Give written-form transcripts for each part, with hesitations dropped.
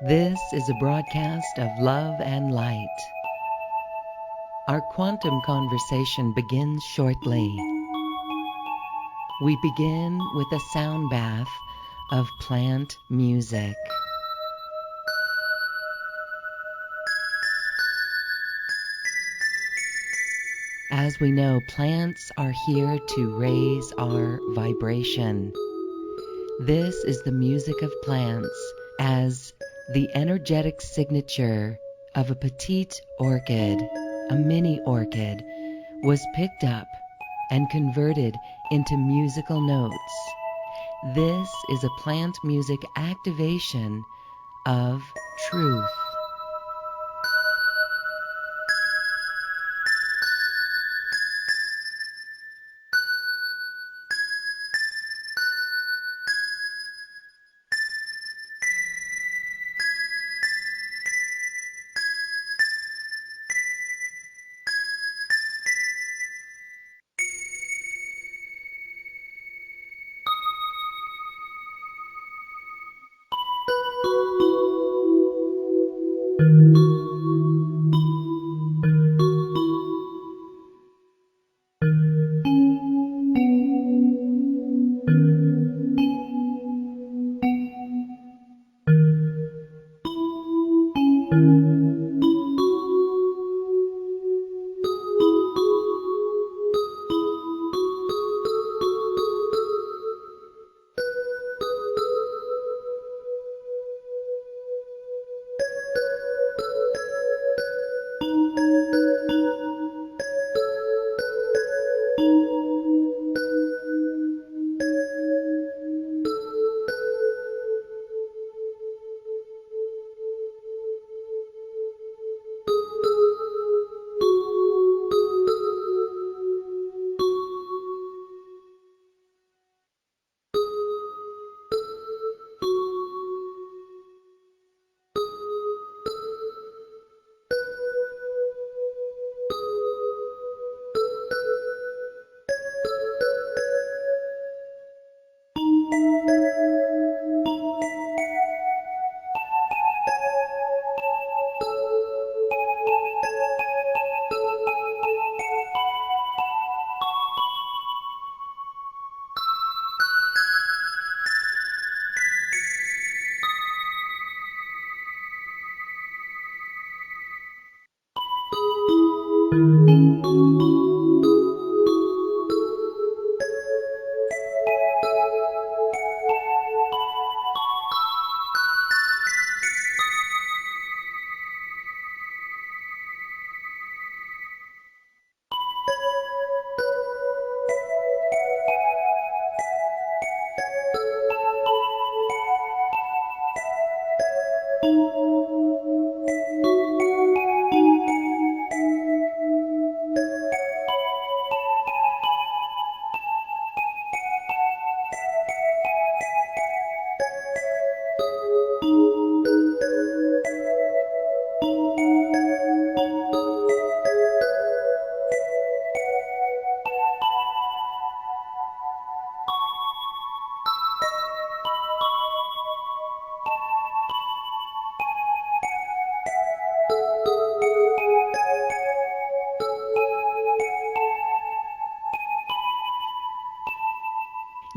This is a broadcast of love and light. Our quantum conversation begins shortly. We begin with a sound bath of plant music. As we know, plants are here to raise our vibration. This is the music of plants as the energetic signature of a petite orchid, a mini orchid, was picked up and converted into musical notes. This is a plant music activation of truth.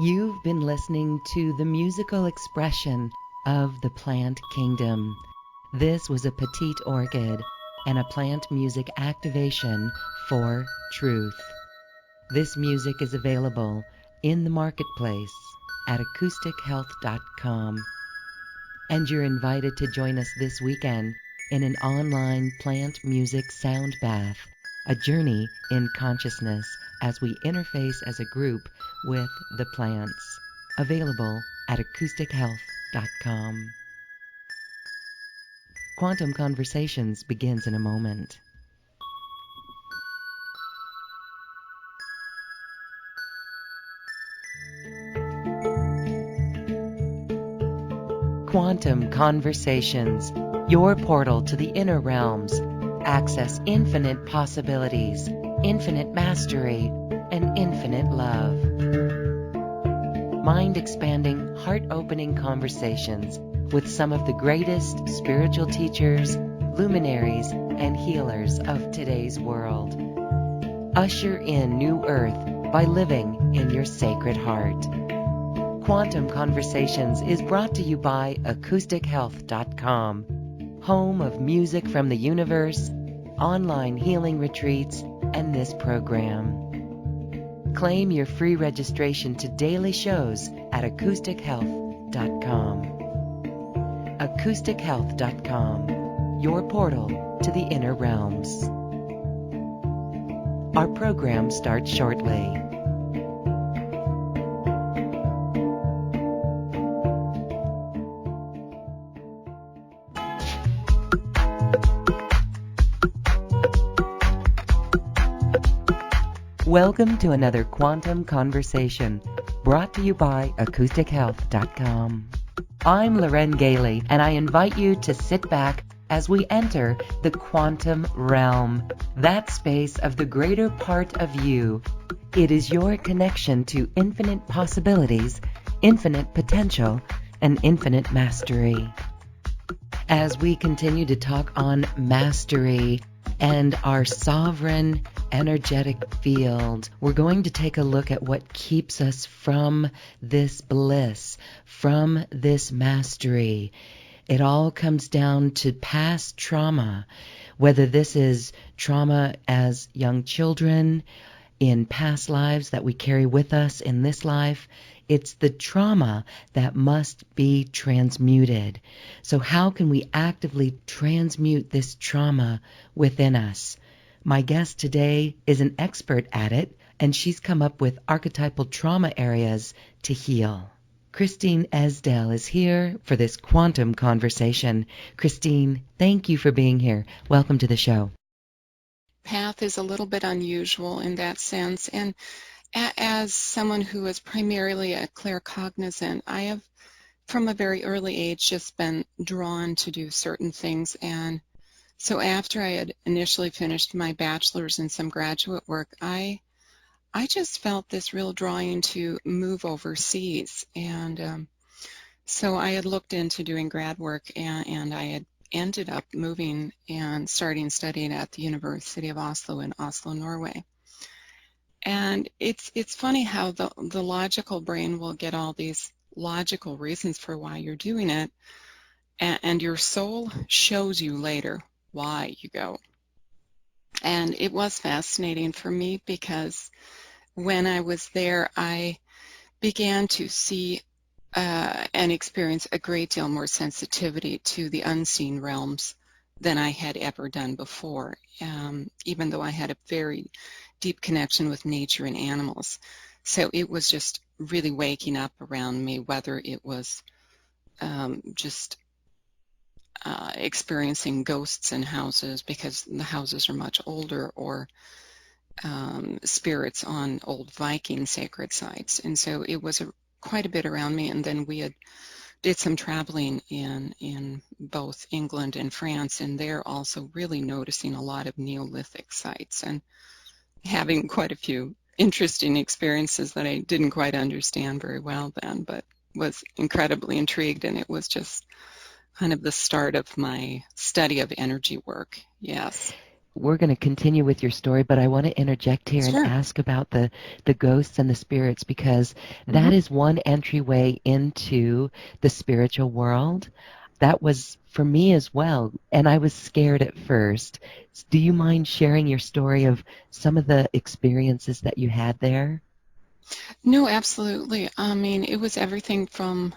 You've been listening to the musical expression of the plant kingdom. This was a petite orchid and a plant music activation for truth. This music is available in the marketplace at acoustichealth.com. And you're invited to join us this weekend in an online plant music sound bath, a journey in consciousness as we interface as a group with the plants. Available at acoustichealth.com. Quantum Conversations begins in a moment. Quantum Conversations, your portal to the inner realms. Access infinite possibilities, infinite mastery, and infinite love. Mind-expanding, heart-opening conversations with some of the greatest spiritual teachers, luminaries, and healers of today's world. Usher in New Earth by living in your sacred heart. Quantum Conversations is brought to you by AcousticHealth.com, home of music from the universe, online healing retreats, and this program. Claim your free registration to daily shows at AcousticHealth.com. AcousticHealth.com, your portal to the inner realms. Our program starts shortly. Welcome to another Quantum Conversation, brought to you by AcousticHealth.com. I'm Loren Gailey, and I invite you to sit back as we enter the quantum realm, that space of the greater part of you. It is your connection to infinite possibilities, infinite potential, and infinite mastery. As we continue to talk on mastery and our sovereign energetic field, we're going to take a look at what keeps us from this bliss, from this mastery. It all comes down to past trauma, whether this is trauma as young children, in past lives that we carry with us in this life. It's the trauma that must be transmuted. So how can we actively transmute this trauma within us? My guest today is an expert at it, and she's come up with archetypal trauma areas to heal. Christine Esdaile is here for this quantum conversation. Christine, thank you for being here. Welcome to the show. Path is a little bit unusual in that sense, and as someone who is primarily a claircognizant, I have from a very early age just been drawn to do certain things. And so after I had initially finished my bachelor's and some graduate work, I just felt this real drawing to move overseas. And so I had looked into doing grad work, and I had ended up moving and starting studying at the University of Oslo in Oslo, Norway. And it's funny how the logical brain will get all these logical reasons for why you're doing it, and your soul shows you later why you go. And it was fascinating for me because when I was there, I began to see and experience a great deal more sensitivity to the unseen realms than I had ever done before, even though I had a very deep connection with nature and animals. So it was just really waking up around me, whether it was just experiencing ghosts in houses because the houses are much older, or spirits on old Viking sacred sites. And so it was quite a bit around me. And then we did some traveling in both England and France, and there also really noticing a lot of Neolithic sites and having quite a few interesting experiences that I didn't quite understand very well then, but was incredibly intrigued, and it was just kind of the start of my study of energy work. Yes. We're going to continue with your story, but I want to interject here Sure. and ask about the ghosts and the spirits, because that is one entryway into the spiritual world. That was for me as well, and I was scared at first. Do you mind sharing your story of some of the experiences that you had there? No, absolutely. I mean, it was everything from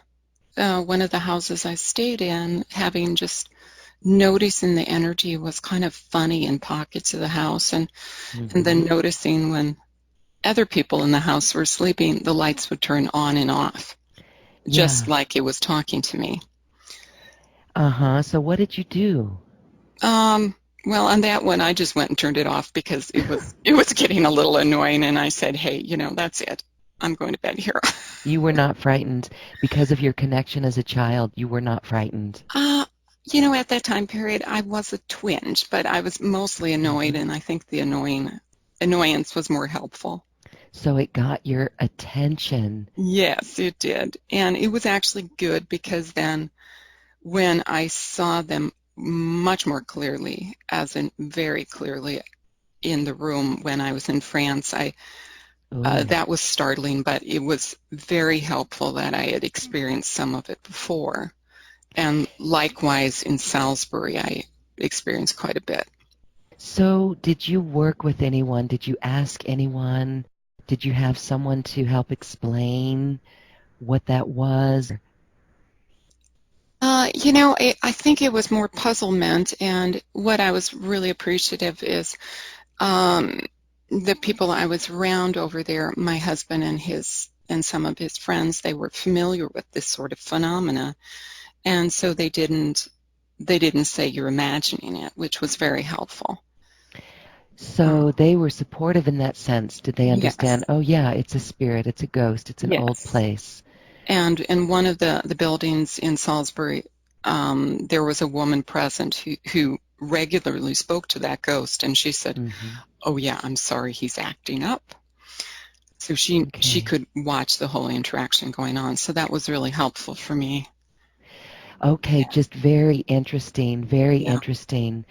one of the houses I stayed in, having just noticing the energy was kind of funny in pockets of the house, and then noticing when other people in the house were sleeping, the lights would turn on and off, just like it was talking to me. So what did you do? Well, on that one, I just went and turned it off because it was getting a little annoying, and I said, hey, that's it. I'm going to bed here. You were not frightened because of your connection as a child. You were not frightened. At that time period, I was a twinge, but I was mostly annoyed, and I think the annoyance was more helpful. So it got your attention. Yes, it did. And it was actually good because then when I saw them much more clearly, as in very clearly in the room when I was in France. Ooh. That was startling, but it was very helpful that I had experienced some of it before. And likewise in Salisbury, I experienced quite a bit. So, did you work with anyone? Did you ask anyone? Did you have someone to help explain what that was? I think it was more puzzlement, and what I was really appreciative is um, the people I was around over there, my husband and some of his friends, they were familiar with this sort of phenomena, and so they didn't say you're imagining it, which was very helpful. So they were supportive in that sense. Did they Yes, understand, oh yeah, it's a spirit, it's a ghost, it's an old yes. place? And in one of the buildings in Salisbury, there was a woman present who regularly spoke to that ghost, and she said, Hmm. "Oh yeah, I'm sorry, he's acting up." So she Okay. could watch the whole interaction going on. So that was really helpful for me. Okay, just very interesting, very Yeah. interesting.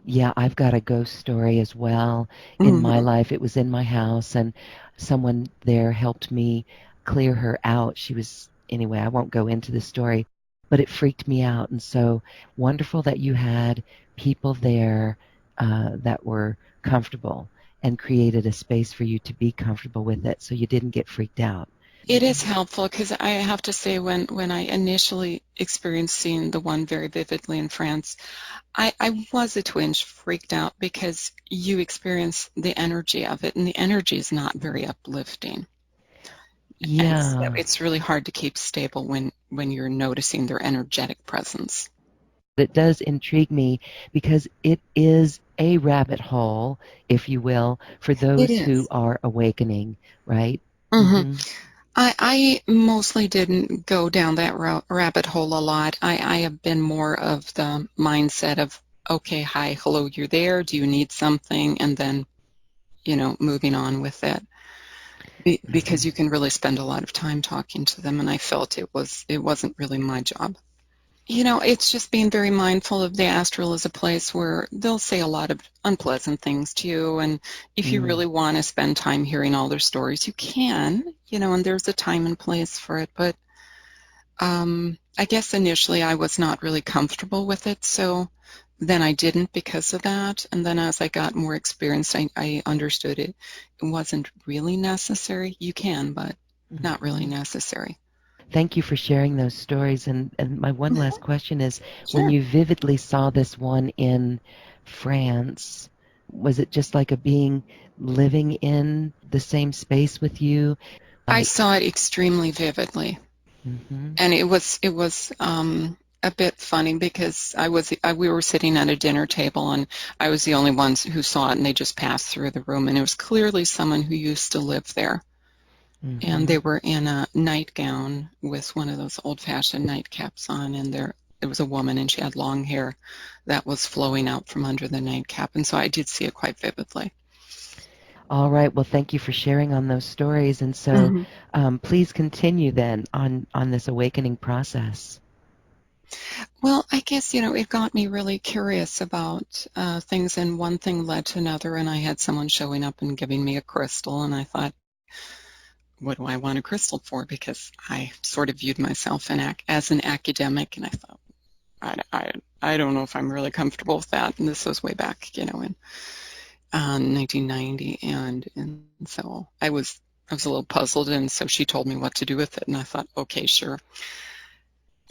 Yeah, I've got a ghost story as well. In my Hmm. life, it was in my house, and someone there helped me clear her out. She was, anyway, I won't go into the story, but it freaked me out. And so wonderful that you had people there that were comfortable and created a space for you to be comfortable with it so you didn't get freaked out. It is helpful because I have to say when I initially experienced seeing the one very vividly in France, I was a twinge freaked out because you experience the energy of it, and the energy is not very uplifting. And so Yeah. it's really hard to keep stable when you're noticing their energetic presence. It does intrigue me because it is a rabbit hole, if you will, for It those who is. are awakening, right? Hmm. Hmm. I mostly didn't go down that rabbit hole a lot. I have been more of the mindset of, okay, hi, hello, you're there. Do you need something? And then, moving on with it. Because Hmm. you can really spend a lot of time talking to them, and I felt it wasn't really my job. It's just being very mindful of the astral as a place where they'll say a lot of unpleasant things to you, and if you Mm. really want to spend time hearing all their stories, you can, and there's a time and place for it. But I guess initially I was not really comfortable with it, so then I didn't because of that. And then as I got more experience, I understood it wasn't really necessary. You can, but not really Hmm. necessary. Thank you for sharing those stories. And my one last question is, when Sure. you vividly saw this one in France, was it just like a being living in the same space with you? I Like, saw it extremely vividly. hmm. And it was a bit funny because we were sitting at a dinner table, and I was the only one who saw it, and they just passed through the room, and it was clearly someone who used to live there, and Hmm. they were in a nightgown with one of those old-fashioned nightcaps on, and there was a woman, and she had long hair that was flowing out from under the nightcap, and so I did see it quite vividly. All right. Well, thank you for sharing on those stories. And so, Hmm. please continue then on this awakening process. Well, I guess, it got me really curious about things, and one thing led to another, and I had someone showing up and giving me a crystal, and I thought, what do I want a crystal for? Because I sort of viewed myself as an academic, and I thought, I don't know if I'm really comfortable with that. And this was way back, in 1990, and so I was a little puzzled, and so she told me what to do with it, and I thought, okay, sure.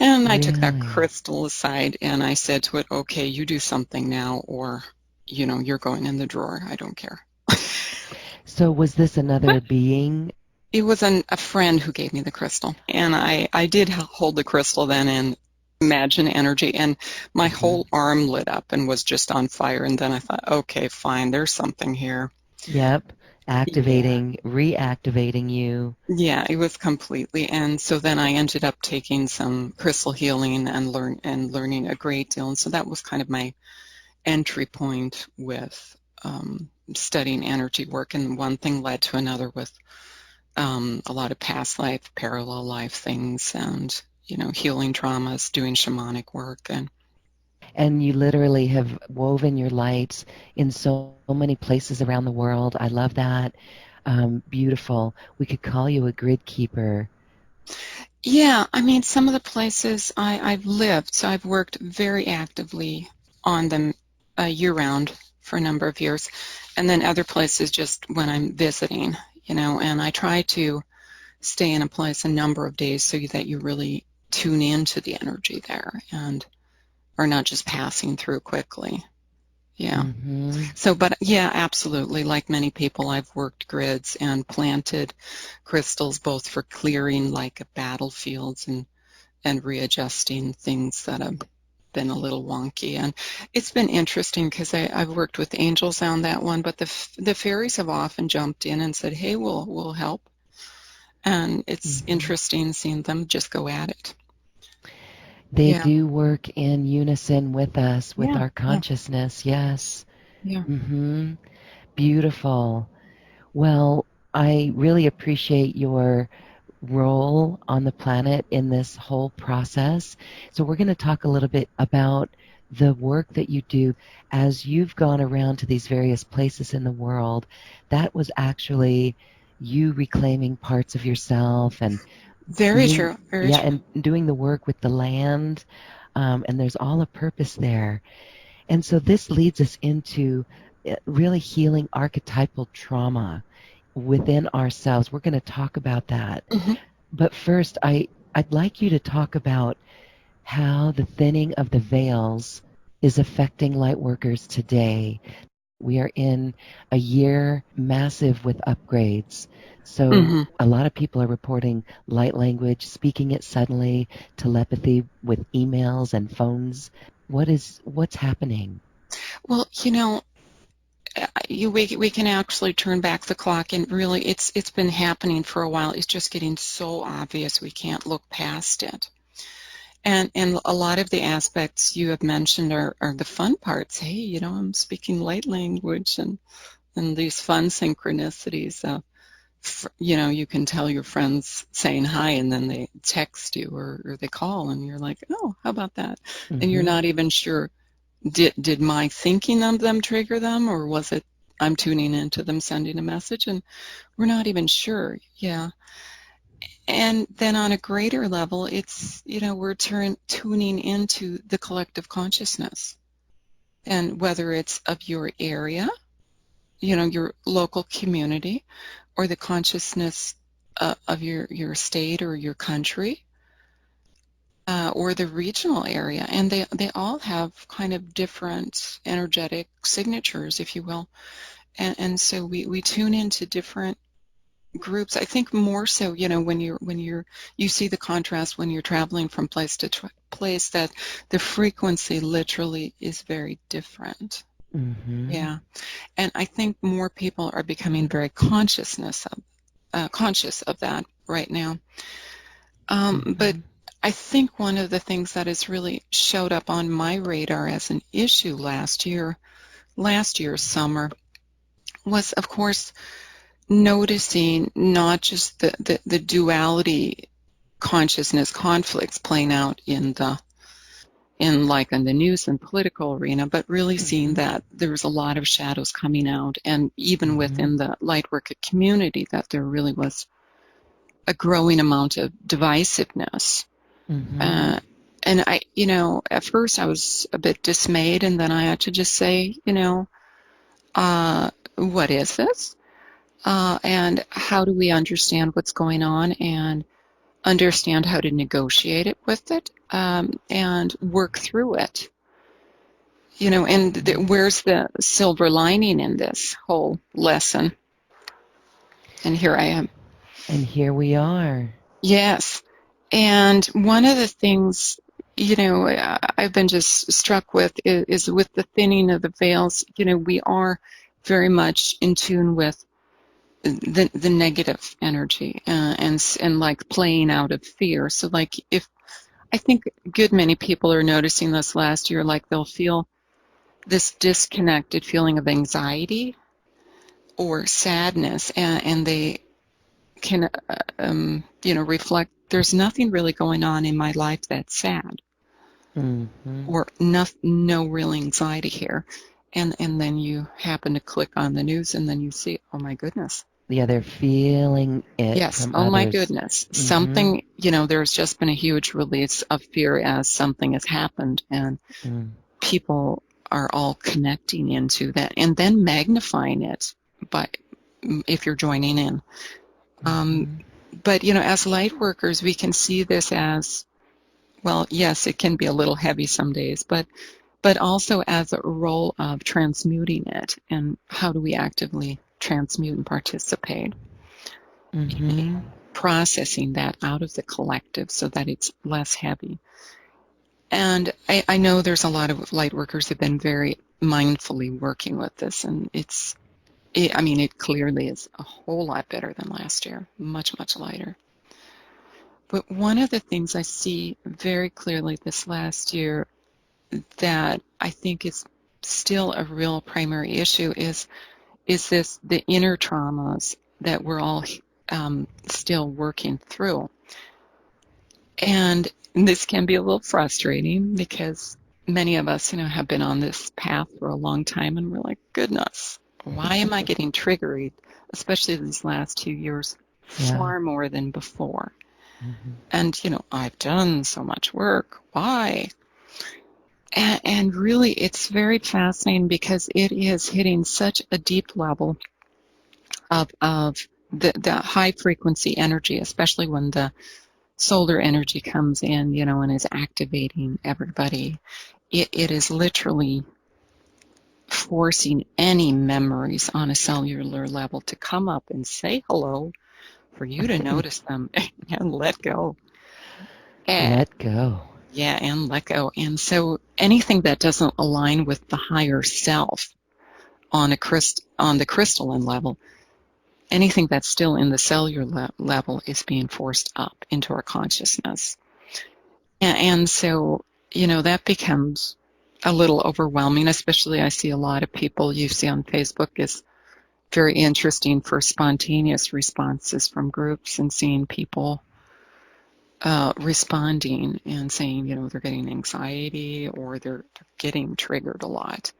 And I took that Really? crystal aside and I said to it, okay, you do something now, or, you're going in the drawer. I don't care. So, was this another being? It was a friend who gave me the crystal. And I did hold the crystal then and imagine energy. And my Hmm. whole arm lit up and was just on fire. And then I thought, okay, fine, there's something here. Yep. Yeah. Activating, reactivating you. Yeah, it was completely. And so then I ended up taking some crystal healing and learning a great deal. And so that was kind of my entry point with studying energy work, and one thing led to another with a lot of past life, parallel life things, and healing traumas, doing shamanic work. And you literally have woven your lights in so many places around the world. I love that. Beautiful. We could call you a grid keeper. Yeah, I mean, some of the places I've lived, so I've worked very actively on them year-round for a number of years, and then other places just when I'm visiting, and I try to stay in a place a number of days so that you really tune into the energy there and are not just passing through quickly. Yeah. Mm-hmm. So, but yeah, absolutely. Like many people, I've worked grids and planted crystals both for clearing like battlefields and readjusting things that have been a little wonky. And it's been interesting because I've worked with angels on that one, but the fairies have often jumped in and said, "Hey, we'll help." And it's Mm-hmm. interesting seeing them just go at it. They Yeah. do work in unison with us, with Yeah. our Yeah. consciousness. Yes. Yeah. Mm-hmm. Beautiful. Well, I really appreciate your role on the planet in this whole process. So, we're going to talk a little bit about the work that you do as you've gone around to these various places in the world. That was actually you reclaiming parts of yourself and Very doing, true. Very yeah, true. and doing the work with the land. And there's all a purpose there. And so this leads us into really healing archetypal trauma within ourselves. We're going to talk about that. Hmm. But first, I'd like you to talk about how the thinning of the veils is affecting light workers today. We are in a year massive with upgrades. So Hmm. a lot of people are reporting light language, speaking it suddenly, telepathy with emails and phones. What's happening? Well, we can actually turn back the clock, and really it's been happening for a while. It's just getting so obvious we can't look past it. And a lot of the aspects you have mentioned are the fun parts. Hey, I'm speaking light language and these fun synchronicities. You can tell your friends saying hi and then they text you or they call and you're like, oh, how about that? And you're Hmm. not even sure, did my thinking of them trigger them, or was it I'm tuning into them sending a message? And we're not even sure. Yeah. And then on a greater level, it's, we're tuning into the collective consciousness. And whether it's of your area, your local community, or the consciousness of your state or your country, or the regional area. And they all have kind of different energetic signatures, if you will. And so we tune into different groups. I think more so, you see the contrast when you're traveling from place to place, that the frequency literally is very different. Hmm. Yeah. And I think more people are becoming very conscious of that right now. But Hmm. I think one of the things that has really showed up on my radar as an issue last year's summer, was, of course, noticing not just the duality consciousness conflicts playing out in the news and political arena, but really seeing Hmm. that there was a lot of shadows coming out, and even Hmm. within the lightworker community, that there really was a growing amount of divisiveness. Hmm. Uh, and at first I was a bit dismayed, and then I had to just say, what is this? And how do we understand what's going on and understand how to negotiate it with it, and work through it? And Hmm. where's the silver lining in this whole lesson? And here I am. And here we are. Yes. And one of the things, I've been just struck with is with the thinning of the veils. We are very much in tune with the negative energy, and like playing out of fear. So like, if I think a good many people are noticing this last year, like they'll feel this disconnected feeling of anxiety or sadness, and they reflect, there's nothing really going on in my life that's sad, or no real anxiety here. And then you happen to click on the news, and then you see, oh my goodness. Yeah, they're feeling it Yes, from oh my others. goodness. Something, there's just been a huge release of fear as something has happened, and people are all connecting into that and then magnifying it, but if you're joining in. But, as light workers, we can see this as, well, yes, it can be a little heavy some days, but also as a role of transmuting it. And how do we actively transmute and participate in processing that out of the collective so that it's less heavy? And I know there's a lot of light workers who've been very mindfully working with this, and it clearly is a whole lot better than last year, much, much lighter. But one of the things I see very clearly this last year that I think is still a real primary issue is the inner traumas that we're all still working through. And this can be a little frustrating because many of us, have been on this path for a long time, and we're like, goodness, why am I getting triggered, especially these last 2 years, far more than before? And, I've done so much work. Why? And really, it's very fascinating because it is hitting such a deep level of the high frequency energy, especially when the solar energy comes in, and is activating everybody. It is literally forcing any memories on a cellular level to come up and say hello, for you to notice them and let go. Let go. Yeah, and let go. And so anything that doesn't align with the higher self on the crystalline level, anything that's still in the cellular level is being forced up into our consciousness. And so, that becomes a little overwhelming, especially I see a lot of people you see on Facebook is very interesting for spontaneous responses from groups, and seeing people responding and saying, they're getting anxiety or they're getting triggered a lot.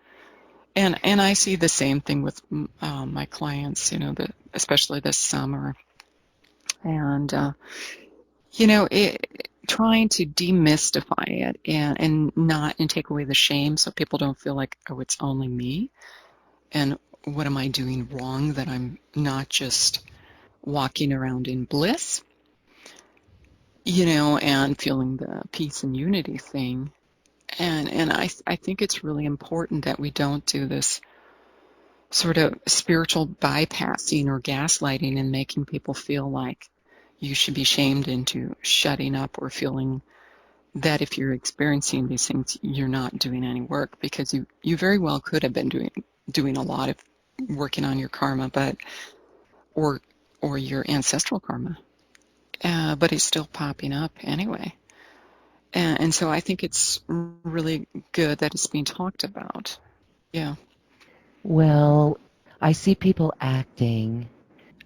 And I see the same thing with my clients, especially this summer. And, trying to demystify it and take away the shame so people don't feel like, oh, it's only me. And what am I doing wrong that I'm not just walking around in bliss? And feeling the peace and unity thing. And I think it's really important that we don't do this sort of spiritual bypassing or gaslighting and making people feel like you should be shamed into shutting up, or feeling that if you're experiencing these things, you're not doing any work, because you very well could have been doing a lot of working on your karma, or your ancestral karma. But it's still popping up anyway. And so I think it's really good that it's being talked about. Yeah. Well, I see people acting.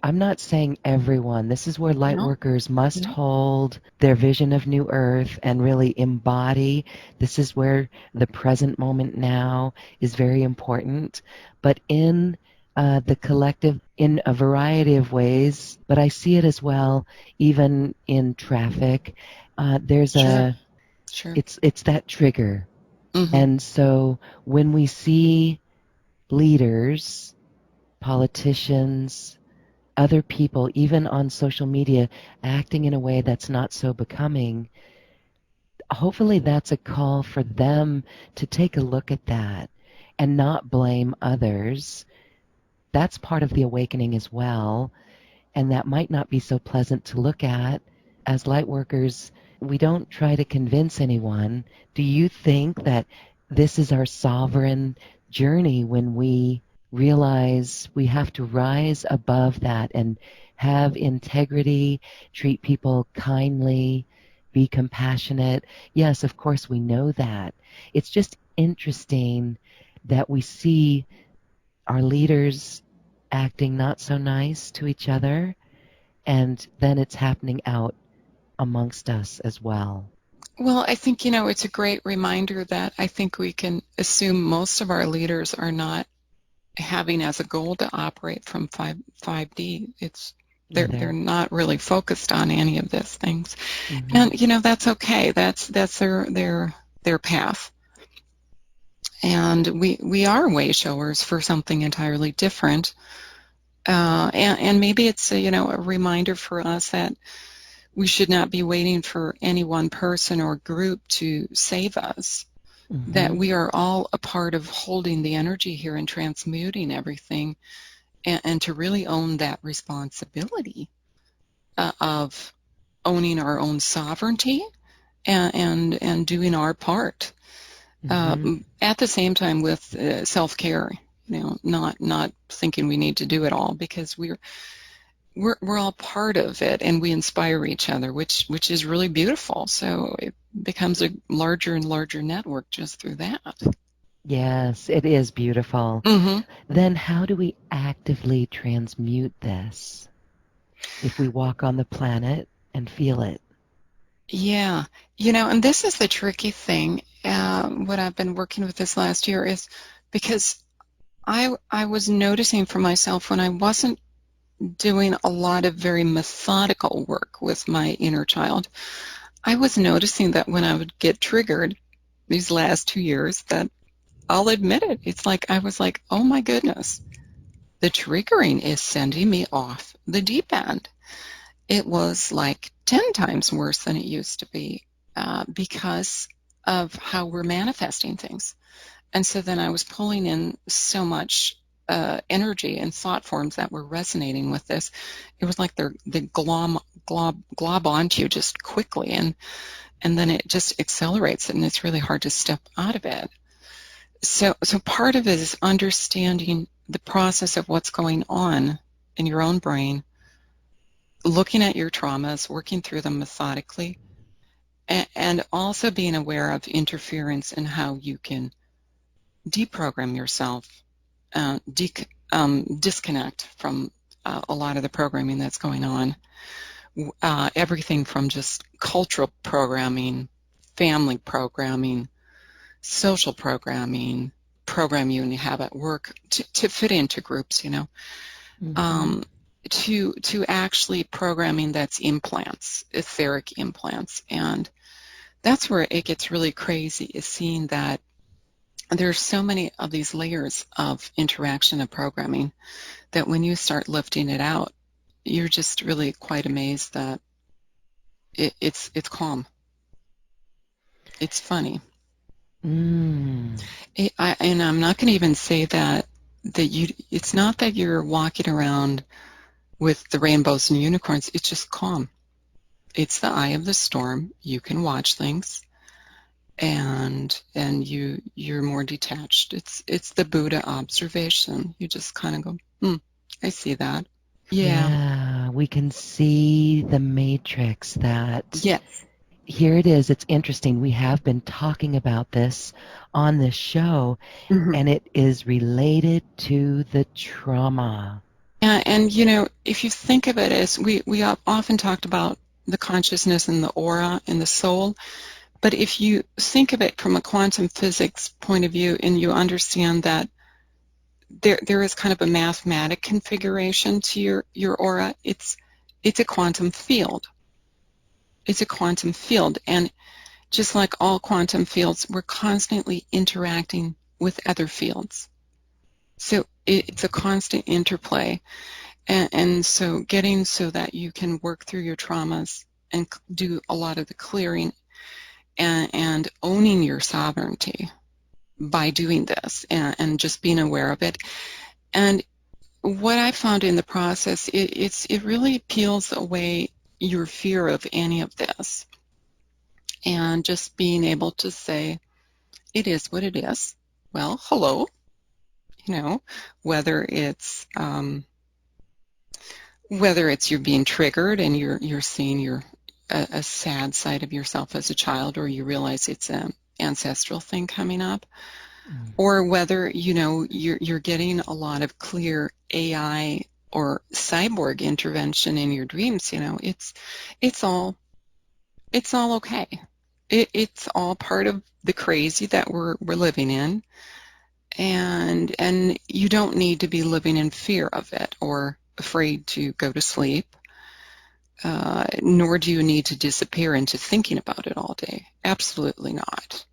I'm not saying everyone. This is where light No. workers must hold their vision of New Earth and really embody. This is where the present moment now is very important. But in the collective, in a variety of ways, but I see it as well, even in traffic. There's Sure. it's that trigger. Mm-hmm. And so when we see leaders, politicians, other people, even on social media, acting in a way that's not so becoming, hopefully that's a call for them to take a look at that and not blame others. That's part of the awakening as well. And that might not be so pleasant to look at. As light workers, we don't try to convince anyone. Do you think that this is our sovereign journey when we realize we have to rise above that and have integrity, treat people kindly, be compassionate? Yes, of course, we know that. It's just interesting that we see our leaders acting not so nice to each other, and then it's happening out amongst us as well. Well, I think, it's a great reminder that I think we can assume most of our leaders are not having as a goal to operate from 5D. They're not really focused on any of these things. Mm-hmm. And, that's okay. That's their path. And we are way showers for something entirely different. And maybe it's a reminder for us that we should not be waiting for any one person or group to save us. Mm-hmm. That we are all a part of holding the energy here and transmuting everything, and to really own that responsibility of owning our own sovereignty and doing our part. Mm-hmm. At the same time with self-care, not thinking we need to do it all, because we're all part of it, and we inspire each other, which is really beautiful. So it becomes a larger and larger network just through that. Yes, it is beautiful. Mm-hmm. Then how do we actively transmute this if we walk on the planet and feel it? Yeah, and this is the tricky thing. What I've been working with this last year is because I was noticing for myself when I wasn't doing a lot of very methodical work with my inner child, I was noticing that when I would get triggered these last 2 years, that I'll admit it, it's like I was like, oh my goodness, the triggering is sending me off the deep end. It was like 10 times worse than it used to be because of how we're manifesting things. And so then I was pulling in so much energy and thought forms that were resonating with this. It was like they glob onto you just quickly, and then it just accelerates it, and it's really hard to step out of it. So part of it is understanding the process of what's going on in your own brain, looking at your traumas, working through them methodically, and also being aware of interference and how you can deprogram yourself, disconnect from a lot of the programming that's going on. Everything from just cultural programming, family programming, social programming, program you have at work to fit into groups, mm-hmm. To actually programming that's implants, etheric implants. And that's where it gets really crazy, is seeing that there's so many of these layers of interaction and programming that when you start lifting it out, you're just really quite amazed that it's calm. It's funny. And I'm not going to even say that it's not that you're walking around with the rainbows and unicorns. It's just calm. It's the eye of the storm. You can watch things, and you're more detached. It's the Buddha observation. You just kind of go, I see that. Yeah, we can see the matrix that... Yes. Here it is. It's interesting. We have been talking about this on this show, mm-hmm. and it is related to the trauma. And if you think of it as, we often talked about the consciousness and the aura and the soul, but if you think of it from a quantum physics point of view, and you understand that there is kind of a mathematic configuration to your aura, it's a quantum field. It's a quantum field, and just like all quantum fields, we're constantly interacting with other fields. So it's a constant interplay, and so getting so that you can work through your traumas and do a lot of the clearing and owning your sovereignty by doing this, and just being aware of it. And what I found in the process, it really peels away your fear of any of this, and just being able to say, it is what it is. Well, hello, whether it's you're being triggered and you're seeing a sad side of yourself as a child, or you realize it's an ancestral thing coming up, or whether you're getting a lot of clear AI or cyborg intervention in your dreams, it's all okay. It's all part of the crazy that we're living in, and you don't need to be living in fear of it or afraid to go to sleep, nor do you need to disappear into thinking about it all day. Absolutely not.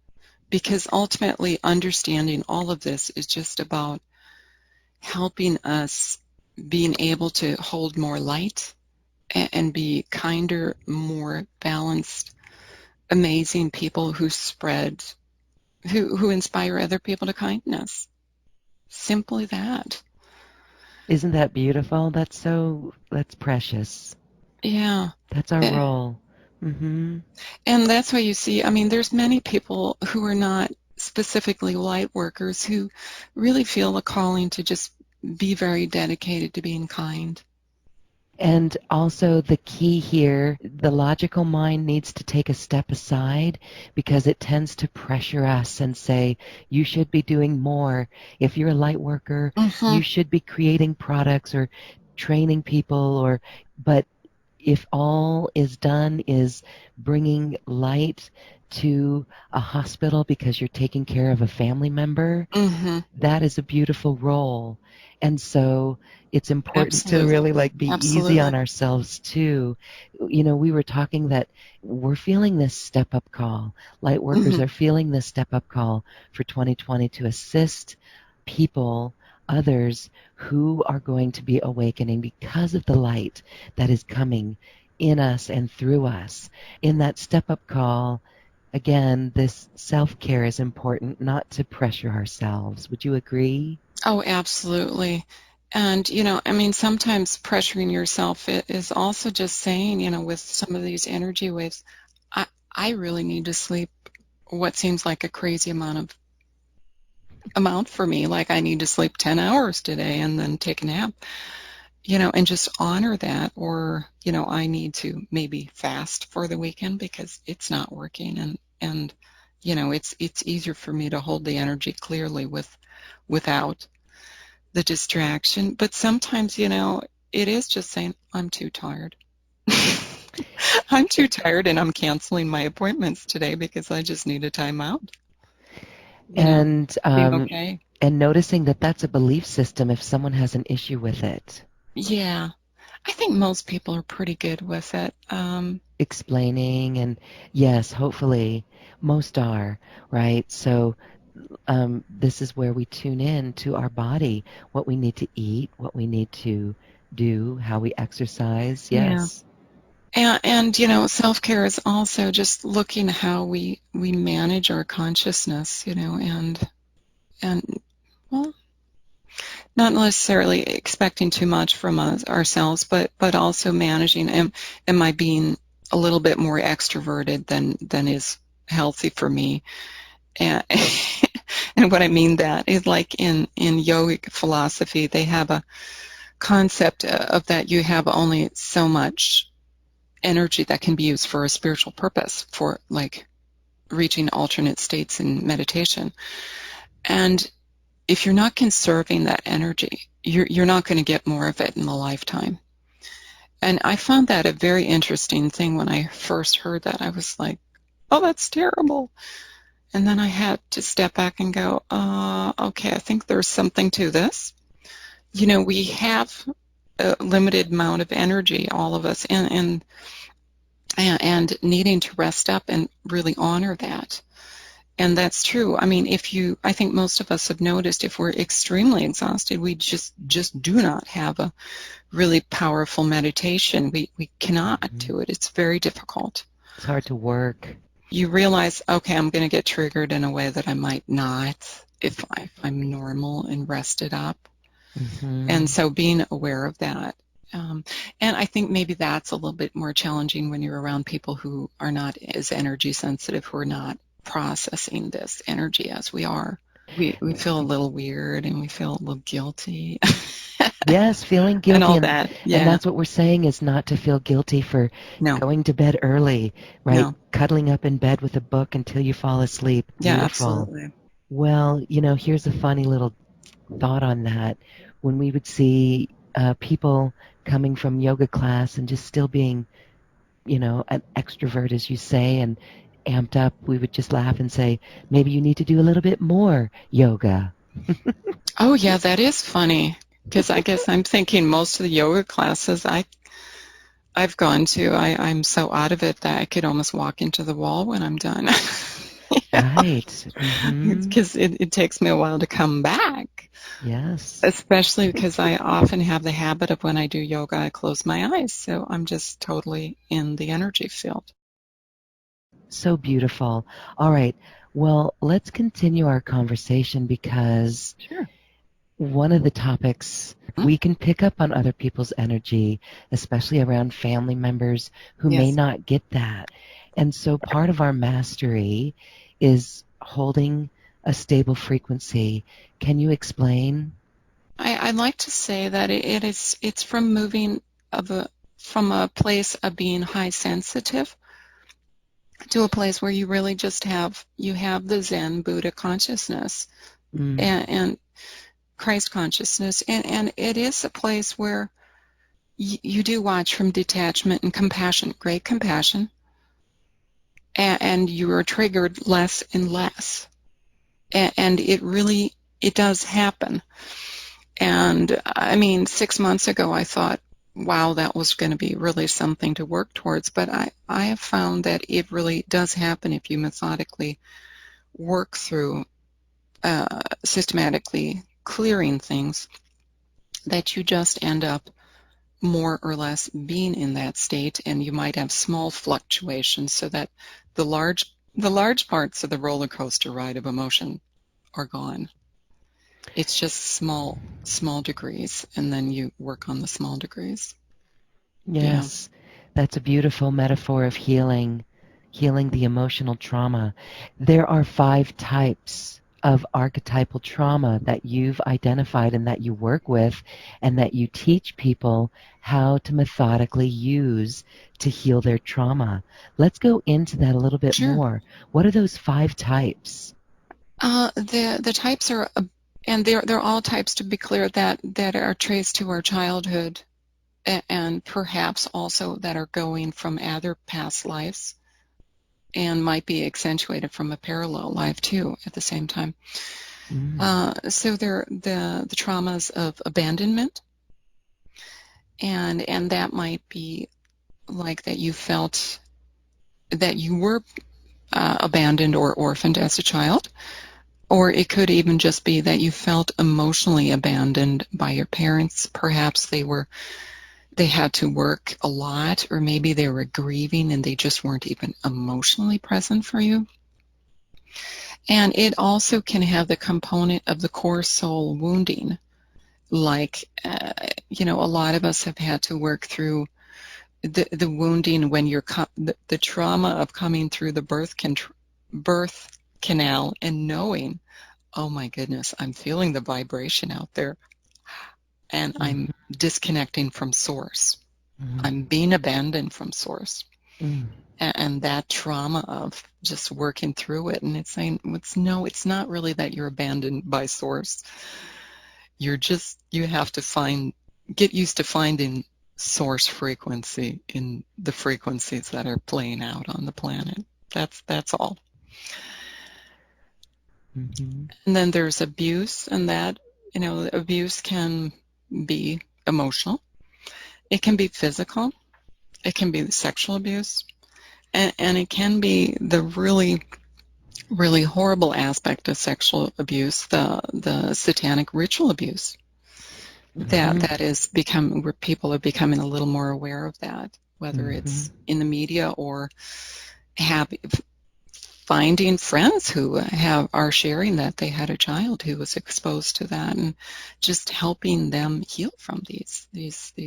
Because ultimately, understanding all of this is just about helping us being able to hold more light and be kinder, more balanced, amazing people who who inspire other people to kindness. Simply that. Isn't that beautiful? That's precious. Yeah. That's our role. Mm-hmm. And that's why you see, there's many people who are not specifically light workers who really feel a calling to just be very dedicated to being kind. And also the key here, the logical mind needs to take a step aside because it tends to pressure us and say, you should be doing more. If you're a light worker, you should be creating products or training people, but if all is done is bringing light to a hospital because you're taking care of a family member, that is a beautiful role. And so it's important to really be easy on ourselves too. We were talking that we're feeling this step up call. Light workers are feeling this step up call for 2020 to assist people, others who are going to be awakening because of the light that is coming in us and through us. In that step up call, again, this self-care is important, not to pressure ourselves. Would you agree? Oh, absolutely. And, sometimes pressuring yourself is also just saying, with some of these energy waves, I really need to sleep what seems like a crazy amount for me. Like I need to sleep 10 hours today and then take a nap, and just honor that. Or, I need to maybe fast for the weekend because it's not working. And it's easier for me to hold the energy clearly without the distraction. But sometimes, it is just saying, I'm too tired. I'm too tired and I'm canceling my appointments today because I just need a time out. And Okay. And noticing that that's a belief system if someone has an issue with it. Yeah. I think most people are pretty good with it. Explaining, and yes, hopefully most are, right? So this is where we tune in to our body, what we need to eat, what we need to do, how we exercise. Yes. Yeah. And self-care is also just looking how we manage our consciousness, and well, not necessarily expecting too much from ourselves, but also managing. Am I being a little bit more extroverted than is healthy for me? And and what I mean that is like in yogic philosophy, they have a concept of that you have only so much energy that can be used for a spiritual purpose, for like reaching alternate states in meditation. And if you're not conserving that energy, you're not going to get more of it in the lifetime. And I found that a very interesting thing when I first heard that. I was like, oh, that's terrible. And then I had to step back and go, okay, I think there's something to this. We have a limited amount of energy, all of us, and needing to rest up and really honor that. And that's true. I think most of us have noticed if we're extremely exhausted, we just do not have a really powerful meditation. We cannot do it. It's very difficult. It's hard to work. You realize, okay, I'm going to get triggered in a way that I might not if I'm normal and rested up. And so being aware of that. And I think maybe that's a little bit more challenging when you're around people who are not as energy sensitive, who are not processing this energy as we are. We feel a little weird and we feel a little guilty. Yes, feeling guilty. And all that. Yeah. And that's what we're saying, is not to feel guilty for going to bed early, right? No. Cuddling up in bed with a book until you fall asleep. Yeah, Beautiful. absolutely. Well, here's a funny little thought on that. When we would see people coming from yoga class and just still being, an extrovert, as you say, and amped up, we would just laugh and say, maybe you need to do a little bit more yoga. Oh, yeah, that is funny. Because I guess I'm thinking most of the yoga classes I've gone to, I'm so out of it that I could almost walk into the wall when I'm done. Right. Mm-hmm. Because it takes me a while to come back, Yes. especially because I often have the habit of when I do yoga, I close my eyes. So I'm just totally in the energy field. So beautiful. All right. Well, let's continue our conversation because Sure. one of the topics we can pick up on other people's energy, especially around family members who may Yes. not get that. And so part of our mastery is holding a stable frequency. Can you explain? I'd like to say that it's from moving from a place of being high sensitive to a place where you really just have the Zen Buddha consciousness Mm, and Christ consciousness, and it is a place where you do watch from detachment and compassion, great compassion, and you are triggered less and less, and it does happen. And I mean, 6 months ago, I thought, wow, that was going to be really something to work towards. But I have found that it really does happen if you methodically work through systematically clearing things, that you just end up more or less being in that state, and you might have small fluctuations so that the large parts of the roller coaster ride of emotion are gone. It's just small degrees, and then you work on the small degrees. Yeah. yes, that's a beautiful metaphor of healing, healing the emotional trauma. There are 5 types of archetypal trauma that you've identified and that you work with and that you teach people how to methodically use to heal their trauma. Let's go into that a little bit Sure. more. What are those 5 types? The types are, and they're all types, to be clear, that are traced to our childhood, and perhaps also that are going from other past lives, and might be accentuated from a parallel life too at the same time. So they're the traumas of abandonment, and that might be like that you felt that you were abandoned or orphaned as a child. Or it could even just be that you felt emotionally abandoned by your parents. Perhaps they had to work a lot, or maybe they were grieving and they just weren't even emotionally present for you. And it also can have the component of the core soul wounding. Like, a lot of us have had to work through the wounding when the trauma of coming through the birth canal and knowing, oh my goodness, I'm feeling the vibration out there, and I'm Mm-hmm. disconnecting from source. Mm-hmm. I'm being abandoned from source. Mm. And that trauma of just working through it, and it's saying, it's not really that you're abandoned by source. You have to get used to finding source frequency in the frequencies that are playing out on the planet. That's all. Mm-hmm. And then there's abuse, and that, abuse can be emotional. It can be physical. It can be sexual abuse. And it can be the really, really horrible aspect of sexual abuse, the satanic ritual abuse. Mm-hmm. That is where people are becoming a little more aware of that, whether Mm-hmm. it's in the media or finding friends who are sharing that they had a child who was exposed to that, and just helping them heal from these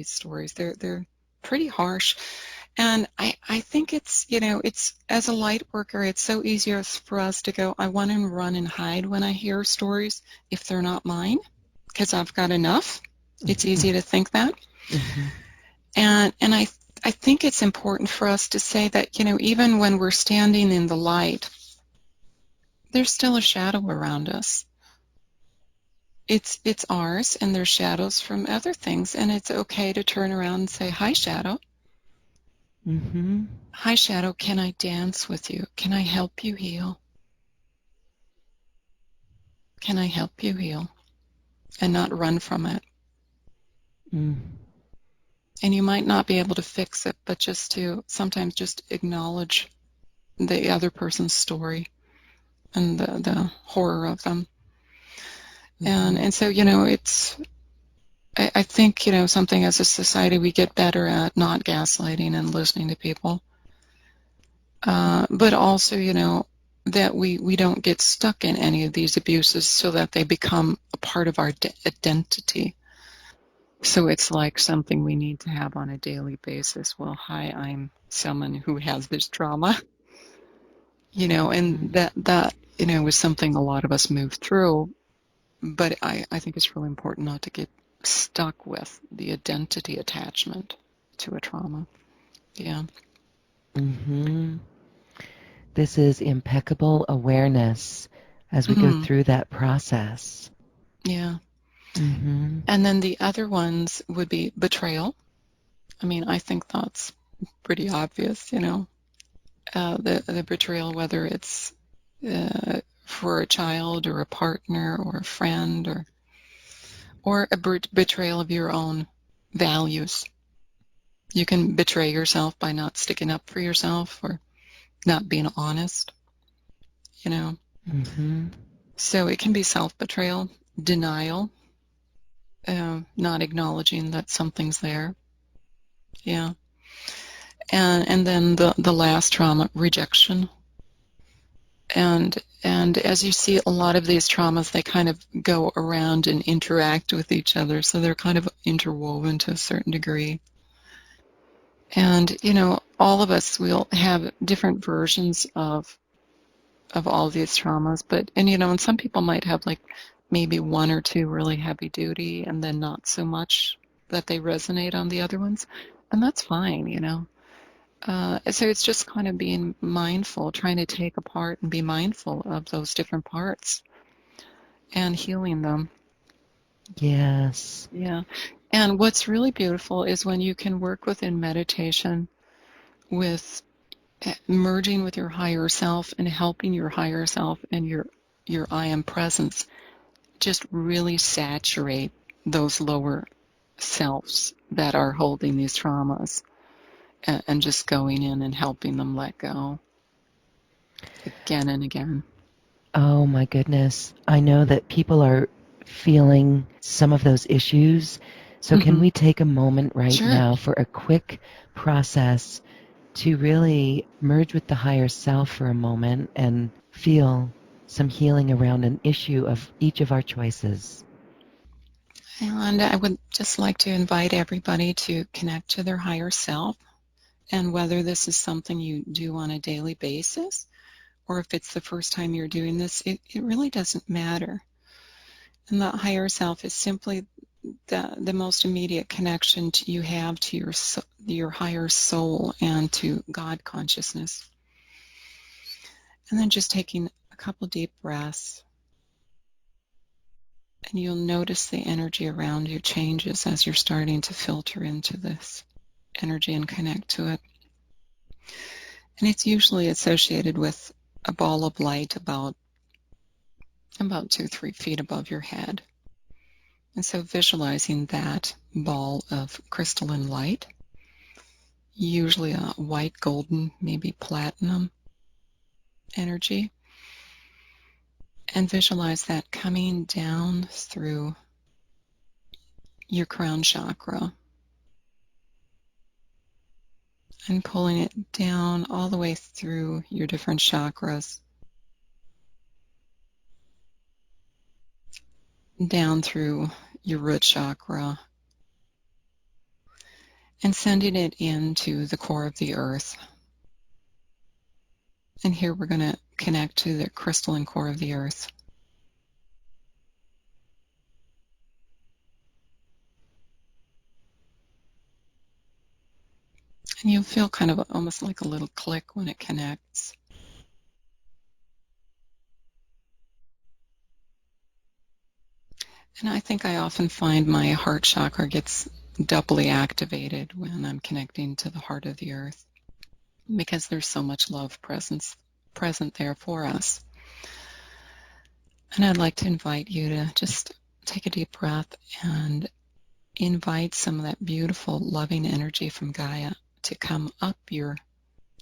stories. They're pretty harsh, and I think it's, as a light worker, it's so easier for us to go, I want to run and hide when I hear stories if they're not mine, because I've got enough. It's easy to think that. Mm-hmm. And I think it's important for us to say that, even when we're standing in the light, there's still a shadow around us. it's ours, and there's shadows from other things, and it's okay to turn around and say, "Hi, shadow. Mm-hmm. Hi, shadow. Can I dance with you? Can I help you heal? Can I help you heal?" And not run from it. Mm. And you might not be able to fix it, but just to sometimes just acknowledge the other person's story and the horror of them. Mm-hmm. And so, it's, I think, something as a society we get better at not gaslighting and listening to people. But also, that we don't get stuck in any of these abuses so that they become a part of our identity. So it's like something we need to have on a daily basis. Well, hi, I'm someone who has this trauma, and that was something a lot of us move through. But I think it's really important not to get stuck with the identity attachment to a trauma. Yeah. Mm-hmm. This is impeccable awareness as we go Hmm. through that process. Yeah. Mm-hmm. And then the other ones would be betrayal. I mean, I think that's pretty obvious, the betrayal, whether it's for a child or a partner or a friend, or a betrayal of your own values. You can betray yourself by not sticking up for yourself or not being honest, you know. Mm-hmm. So it can be self-betrayal, denial, not acknowledging that something's there. Yeah. And then the last trauma, rejection. And as you see, a lot of these traumas, they kind of go around and interact with each other, so they're kind of interwoven to a certain degree. And all of us will have different versions of all these traumas, and some people might have like maybe one or two really heavy duty, and then not so much that they resonate on the other ones, and that's fine. So it's just kind of being mindful, trying to take apart and be mindful of those different parts and healing them. Yes. Yeah. And what's really beautiful is when you can work within meditation with merging with your higher self and helping your higher self and your I am presence just really saturate those lower selves that are holding these traumas, and just going in and helping them let go again and again. Oh my goodness. I know that people are feeling some of those issues. So can Hmm. we take a moment right Sure. now for a quick process to really merge with the higher self for a moment and feel some healing around an issue of each of our choices? And I would just like to invite everybody to connect to their higher self. And whether this is something you do on a daily basis, or if it's the first time you're doing this, it really doesn't matter. And the higher self is simply the most immediate connection you have to your higher soul and to God consciousness. And then just taking a couple deep breaths, and you'll notice the energy around you changes as you're starting to filter into this energy and connect to it. And it's usually associated with a ball of light about 2-3 feet above your head. And so visualizing that ball of crystalline light, usually a white, golden, maybe platinum energy, and visualize that coming down through your crown chakra and pulling it down all the way through your different chakras, down through your root chakra, and sending it into the core of the earth. And here we're going to connect to the crystalline core of the earth. And you'll feel kind of almost like a little click when it connects. And I think I often find my heart chakra gets doubly activated when I'm connecting to the heart of the earth, because there's so much love present there for us. And I'd like to invite you to just take a deep breath and invite some of that beautiful, loving energy from Gaia to come up your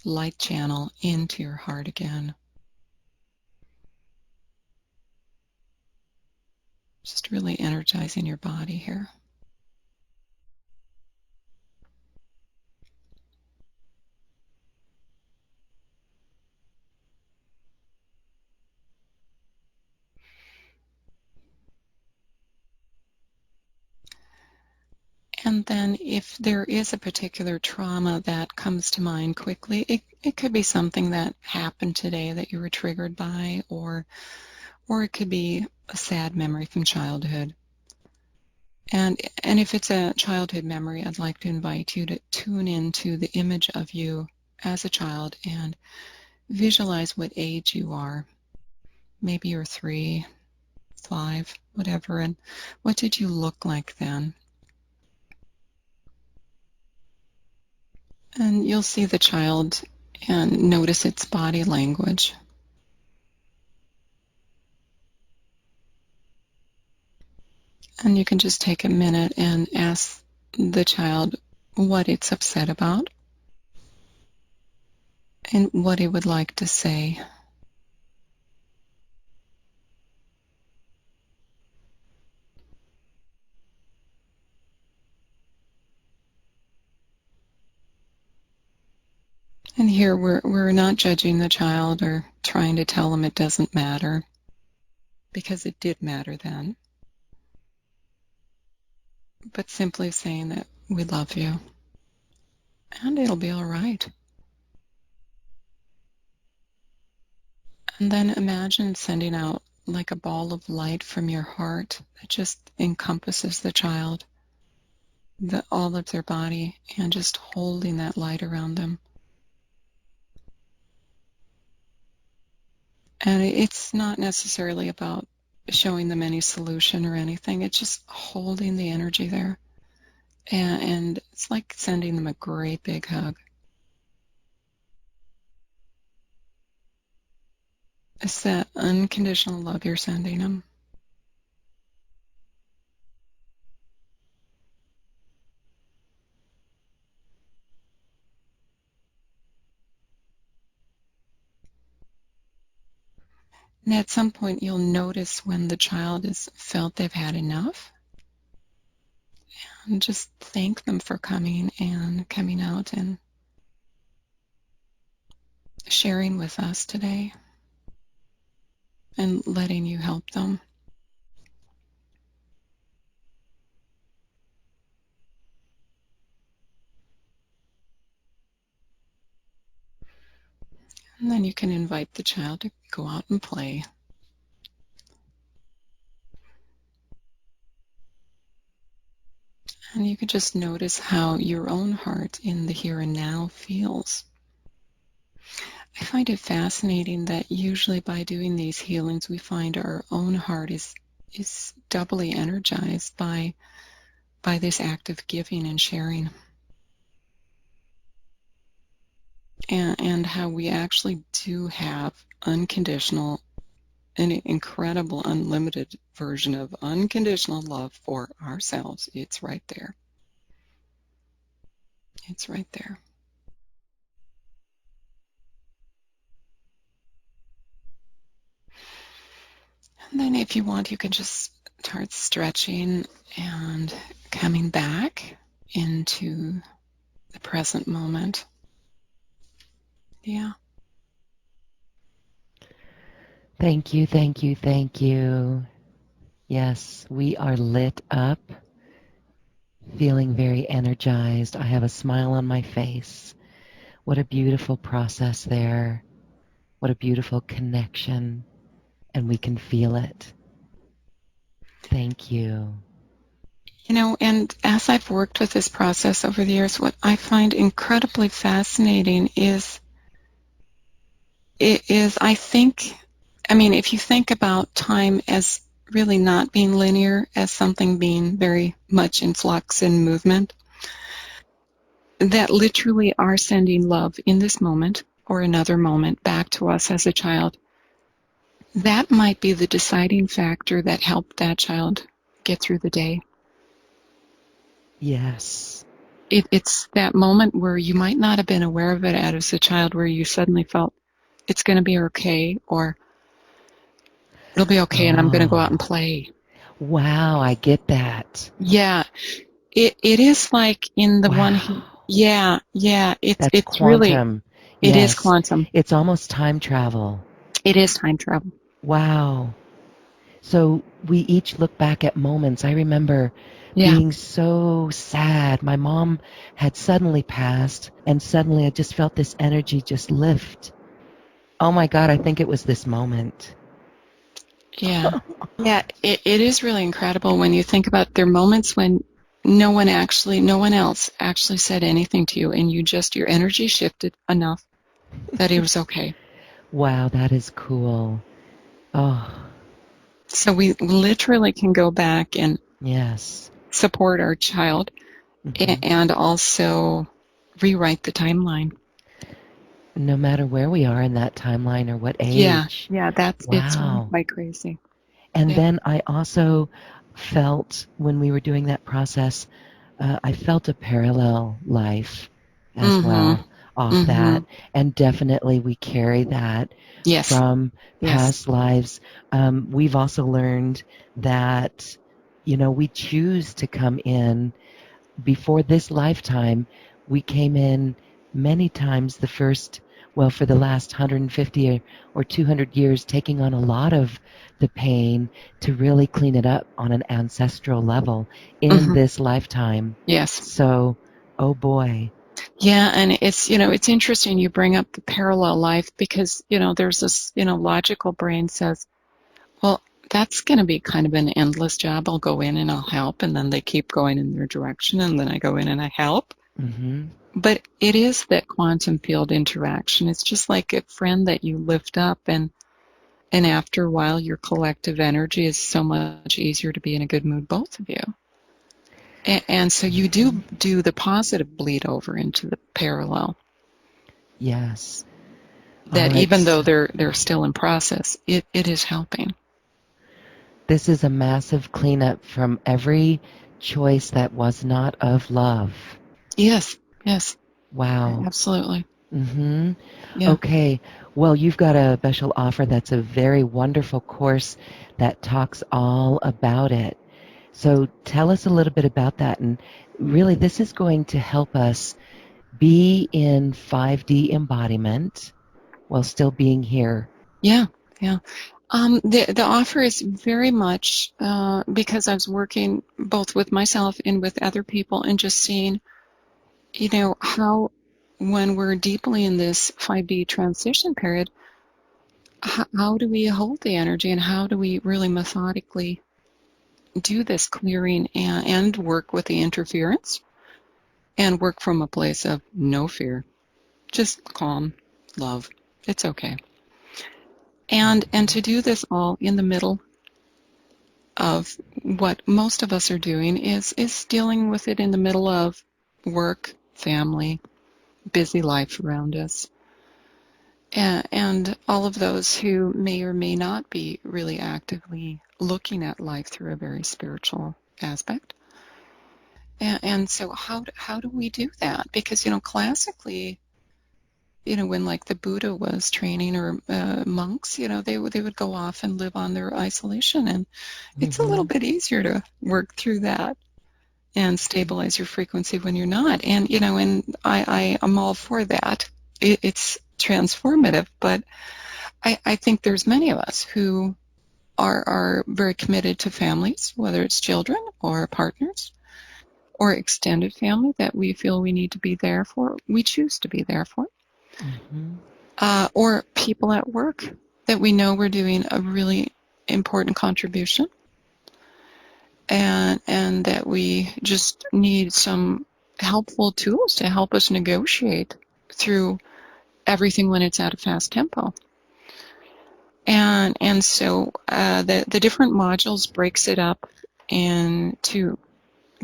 light channel into your heart again. Just really energizing your body here. And then if there is a particular trauma that comes to mind quickly, it could be something that happened today that you were triggered by, or it could be a sad memory from childhood. And if it's a childhood memory, I'd like to invite you to tune into the image of you as a child and visualize what age you are. Maybe you're 3, 5, whatever, and what did you look like then? And you'll see the child and notice its body language. And you can just take a minute and ask the child what it's upset about and what it would like to say. And here we're not judging the child or trying to tell them it doesn't matter, because it did matter then, but simply saying that we love you and it'll be all right. And then imagine sending out like a ball of light from your heart that just encompasses the child, all of their body, and just holding that light around them. And it's not necessarily about showing them any solution or anything. It's just holding the energy there. And it's like sending them a great big hug. It's that unconditional love you're sending them. And at some point, you'll notice when the child has felt they've had enough, and just thank them for coming out and sharing with us today and letting you help them. And then you can invite the child to go out and play. And you can just notice how your own heart in the here and now feels. I find it fascinating that usually by doing these healings, we find our own heart is doubly energized by this act of giving and sharing. And how we actually do have unconditional, an incredible, unlimited version of unconditional love for ourselves. It's right there. It's right there. And then if you want, you can just start stretching and coming back into the present moment. Yeah. Thank you, thank you, thank you. Yes, we are lit up, feeling very energized. I have a smile on my face. What a beautiful process there. What a beautiful connection. And we can feel it. Thank you. You know, and as I've worked with this process over the years, what I find incredibly fascinating is I think, I mean, if you think about time as really not being linear, as something being very much in flux and movement, that literally are sending love in this moment or another moment back to us as a child, that might be the deciding factor that helped that child get through the day. Yes. It's that moment where you might not have been aware of it as a child, where you suddenly felt it's going to be okay, or it'll be okay and I'm going to go out and Oh, play. wow, I get that. Yeah, it is like in the one, Wow. yeah, That's it's really, quantum. it is Yes. quantum. It's almost time travel. It is time travel. Wow. So we each look back at moments. I remember Yeah. being so sad. My mom had suddenly passed, and suddenly I just felt this energy just lift. Oh my God, I think it was this moment. Yeah. Yeah, it is really incredible when you think about there are moments when no one else actually said anything to you, and your energy shifted enough that it was okay. Wow, that is cool. Oh, So we literally can go back and yes. support our child Hmm. and also rewrite the timeline. No matter where we are in that timeline or what Yeah, age. yeah, it's really Wow. quite crazy. And Yeah. then I also felt when we were doing that process, I felt a parallel life as Mm-hmm. well off Mm-hmm. that. And definitely we carry that Yes. from Yes. past lives. We've also learned that, we choose to come in before this lifetime. We came in many times for the last 150 or 200 years, taking on a lot of the pain to really clean it up on an ancestral level in Mm-hmm. this lifetime. Yes. So, oh boy. Yeah, and it's interesting you bring up the parallel life because, there's this, logical brain says, well, that's going to be kind of an endless job. I'll go in and I'll help, and then they keep going in their direction, and then I go in and I help. Hmm. But it is that quantum field interaction. It's just like a friend that you lift up, and after a while, your collective energy is so much easier to be in a good mood, both of you. And so you do the positive bleed over into the parallel. Yes. All That right. even though So they're still in process, it is helping. this is a massive cleanup from every choice that was not of love. Yes, yes, Wow. absolutely. Hmm. Yeah. Okay. Well, you've got a special offer that's a very wonderful course that talks all about it. So tell us a little bit about that. And really, this is going to help us be in 5D embodiment while still being here. Yeah, yeah. The offer is very much because I was working both with myself and with other people, and just seeing, how when we're deeply in this 5D transition period, how do we hold the energy, and how do we really methodically do this clearing and work with the interference and work from a place of no fear, just calm, love. It's okay. And to do this all in the middle of what most of us are doing is dealing with it in the middle of work, family, busy life around us, and all of those who may or may not be really actively looking at life through a very spiritual aspect. And so how do we do that? Because, classically, when like the Buddha was training, or monks, they would go off and live on their isolation, and it's a little Hmm. bit easier to work through that and stabilize your frequency when you're not. And I am all for that. It's transformative, but I think there's many of us who are very committed to families, whether it's children or partners or extended family that we feel we need to be there for, we choose to be there for, Hmm. or people at work that we know we're doing a really important contribution, and that we just need some helpful tools to help us negotiate through everything when it's at a fast tempo. And so the different modules breaks it up into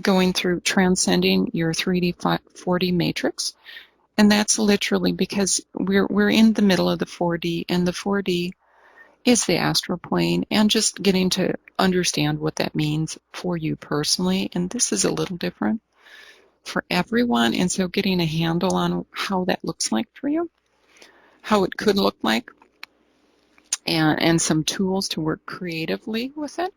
going through transcending your 3D 4D matrix. And that's literally because we're in the middle of the 4D, and the 4D is the astral plane, and just getting to understand what that means for you personally. And this is a little different for everyone, and so getting a handle on how that looks like for you, how it could look like, and some tools to work creatively with it,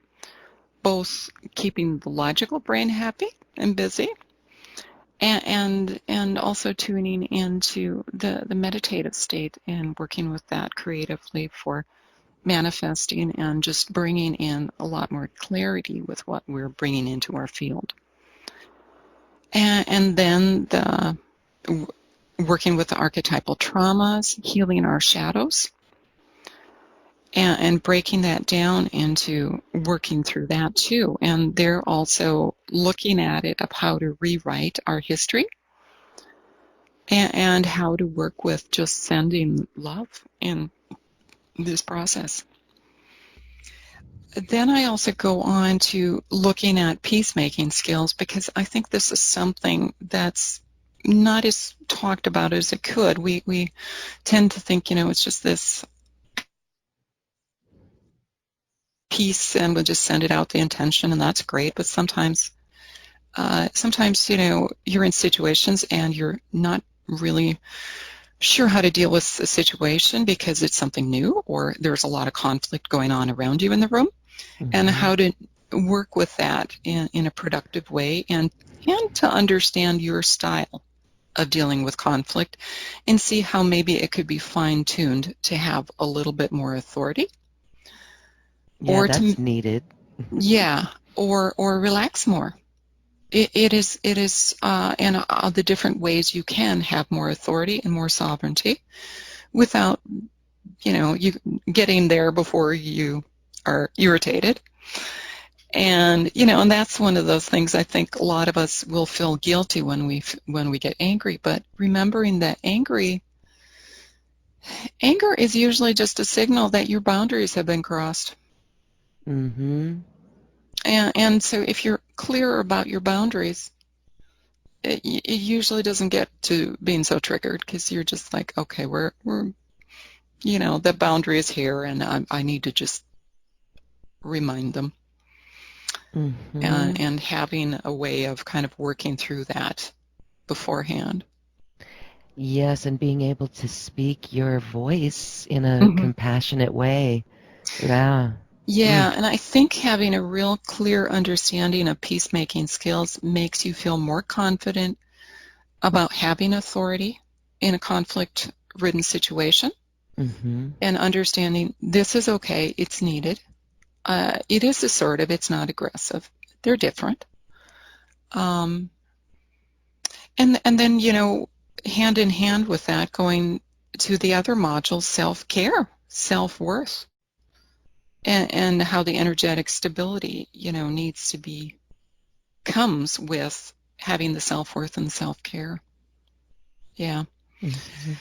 both keeping the logical brain happy and busy, and also tuning into the meditative state and working with that creatively for manifesting and just bringing in a lot more clarity with what we're bringing into our field. And then working with the archetypal traumas, healing our shadows, and breaking that down into working through that too. And they're also looking at it of how to rewrite our history, and how to work with just sending love in this process. Then I also go on to looking at peacemaking skills, because I think this is something that's not as talked about as it could. We tend to think, it's just this peace and we'll just send it out the intention, and that's great. But sometimes, you're in situations and you're not really sure how to deal with the situation because it's something new, or there's a lot of conflict going on around you in the room. Mm-hmm. And how to work with that in a productive way, and to understand your style of dealing with conflict, and see how maybe it could be fine-tuned to have a little bit more authority. Yeah, or that's needed. Yeah, or relax more. It is in the different ways you can have more authority and more sovereignty without, you getting there before you are irritated. And and that's one of those things. I think a lot of us will feel guilty when we get angry, but remembering that anger is usually just a signal that your boundaries have been crossed. Mm-hmm. And so if you're clear about your boundaries, it usually doesn't get to being so triggered, because you're just like, okay, we're the boundary is here, and I need to just remind them. Mm-hmm. And having a way of kind of working through that beforehand. Yes, and being able to speak your voice in a mm-hmm. compassionate way. Yeah. Yeah, and I think having a real clear understanding of peacemaking skills makes you feel more confident about having authority in a conflict-ridden situation, mm-hmm. and understanding this is okay, it's needed. It is assertive, it's not aggressive. They're different. And then, hand in hand with that, going to the other modules, self-care, self-worth, and how the energetic stability, needs to be, comes with having the self-worth and the self-care. Yeah. Mm-hmm.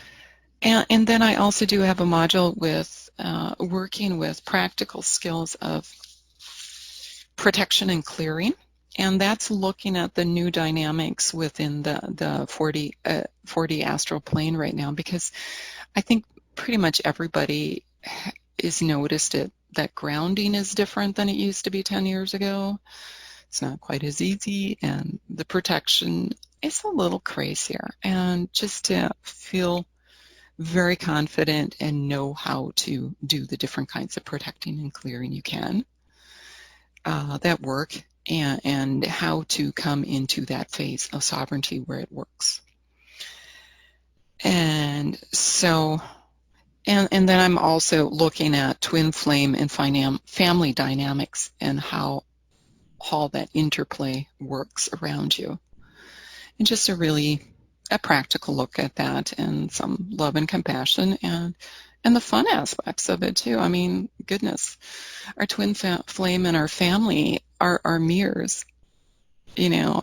And then I also do have a module with working with practical skills of protection and clearing. And that's looking at the new dynamics within the 4D astral plane right now, because I think pretty much everybody is noticed it, that grounding is different than it used to be 10 years ago. It's not quite as easy, and the protection is a little crazier. And just to feel very confident and know how to do the different kinds of protecting and clearing you can that work, and how to come into that phase of sovereignty where it works. And so, and then I'm also looking at twin flame and family dynamics, and how all that interplay works around you. And just a practical look at that, and some love and compassion, and the fun aspects of it too. I mean, goodness, our twin flame and our family are mirrors. There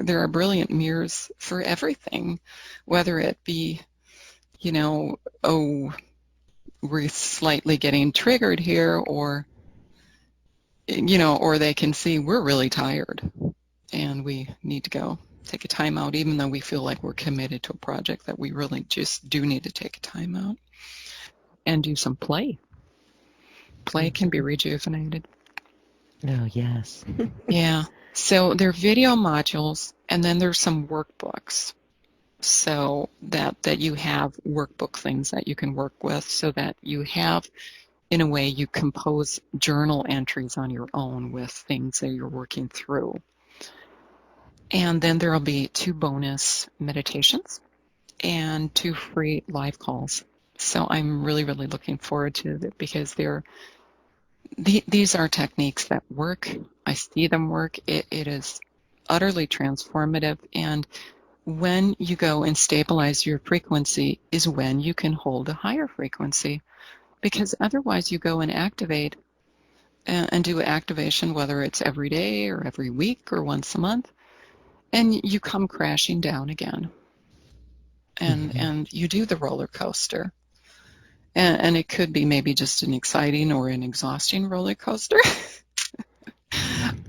are brilliant mirrors for everything, whether it be, we're slightly getting triggered here, or or they can see we're really tired and we need to go take a time out, even though we feel like we're committed to a project, that we really just do need to take a time out and do some play. Play can be rejuvenated. Oh, yes. Yeah. So there are video modules, and then there's some workbooks. So that you have workbook things that you can work with, so that you have, in a way, you compose journal entries on your own with things that you're working through. And then there'll be 2 bonus meditations and 2 free live calls. So I'm really, really looking forward to it, because these are techniques that work. I see them work. It is utterly transformative. And when you go and stabilize your frequency is when you can hold a higher frequency. Because otherwise you go and activate and do activation, whether it's every day or every week or once a month, and you come crashing down again. And you do the roller coaster. And it could be maybe just an exciting or an exhausting roller coaster.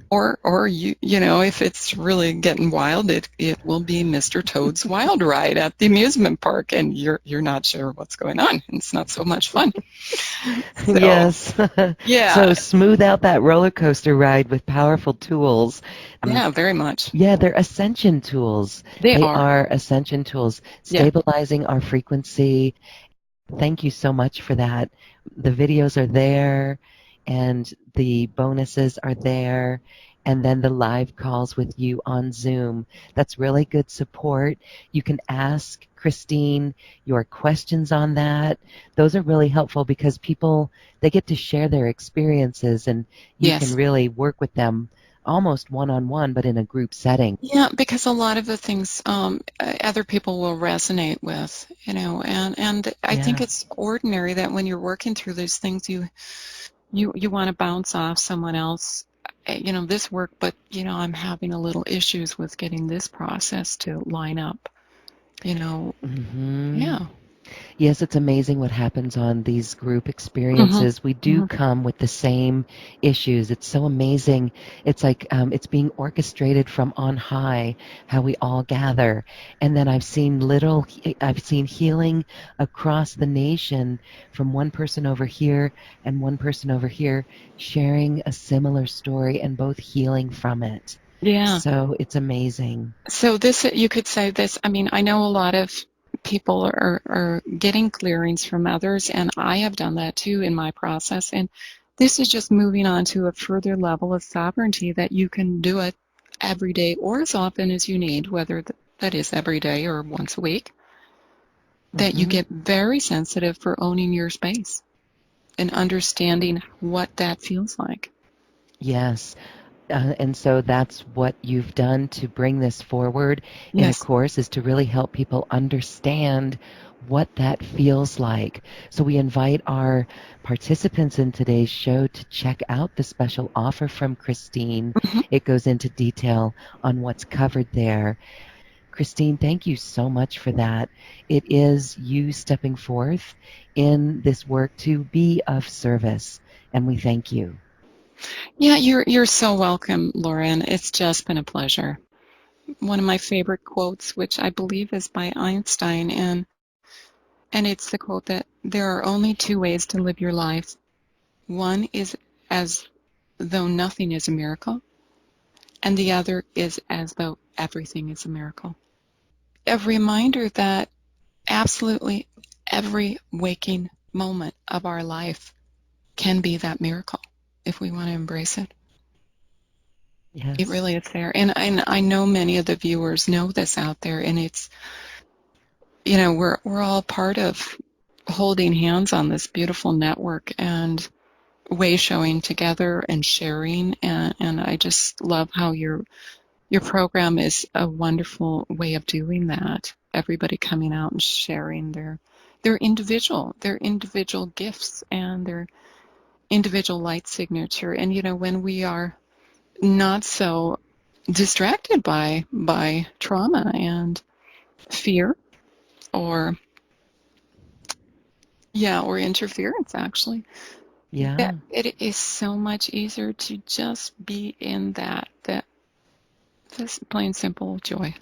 Or if it's really getting wild, it will be Mr. Toad's Wild Ride at the amusement park, and you're not sure what's going on. It's not so much fun. So, Yes. yeah. So smooth out that roller coaster ride with powerful tools. Yeah, very much. Yeah, they're Ascension tools. They are Ascension tools, Yeah. stabilizing our frequency. Thank you so much for that. The videos are there, and the bonuses are there, and then the live calls with you on Zoom. That's really good support. You can ask Christine your questions on that. Those are really helpful, because people, they get to share their experiences, and you Yes. can really work with them almost one-on-one, but in a group setting. Yeah, because a lot of the things other people will resonate with, and I think Yeah. it's ordinary that when you're working through these things, you want to bounce off someone else, this work, but I'm having a little issues with getting this process to line up, Yeah. Yes, it's amazing what happens on these group experiences. We do come with the same issues. It's so amazing. It's like it's being orchestrated from on high, how we all gather. And then I've seen healing across the nation, from one person over here and one person over here, sharing a similar story and both healing from it. Yeah. So it's amazing. So this, you could say this, I know a lot of people are getting clearings from others, and I have done that too in my process. And this is just moving on to a further level of sovereignty, that you can do it every day or as often as you need, whether that is every day or once a week, that you get very sensitive for owning your space and understanding what that feels like. Yes. And so that's what you've done to bring this forward in a course, is to really help people understand what that feels like. So we invite our participants in today's show to check out the special offer from Christine. It goes into detail on what's covered there. Christine, thank you so much for that. It is you stepping forth in this work to be of service, and we thank you. Yeah, you're so welcome, Lauren. It's just been a pleasure. One of my favorite quotes, which I believe is by Einstein, and it's the quote that there are only 2 ways to live your life. One is as though nothing is a miracle, and the other is as though everything is a miracle. A reminder that absolutely every waking moment of our life can be that miracle if we want to embrace it. Yes. It really is there. And I know many of the viewers know this out there, and it's, we're all part of holding hands on this beautiful network and way showing together and sharing. And I just love how your program is a wonderful way of doing that. Everybody coming out and sharing their individual gifts and their individual light signature. And when we are not so distracted by trauma and fear, or Yeah, or interference, actually. Yeah. That it is so much easier to just be in that just plain simple joy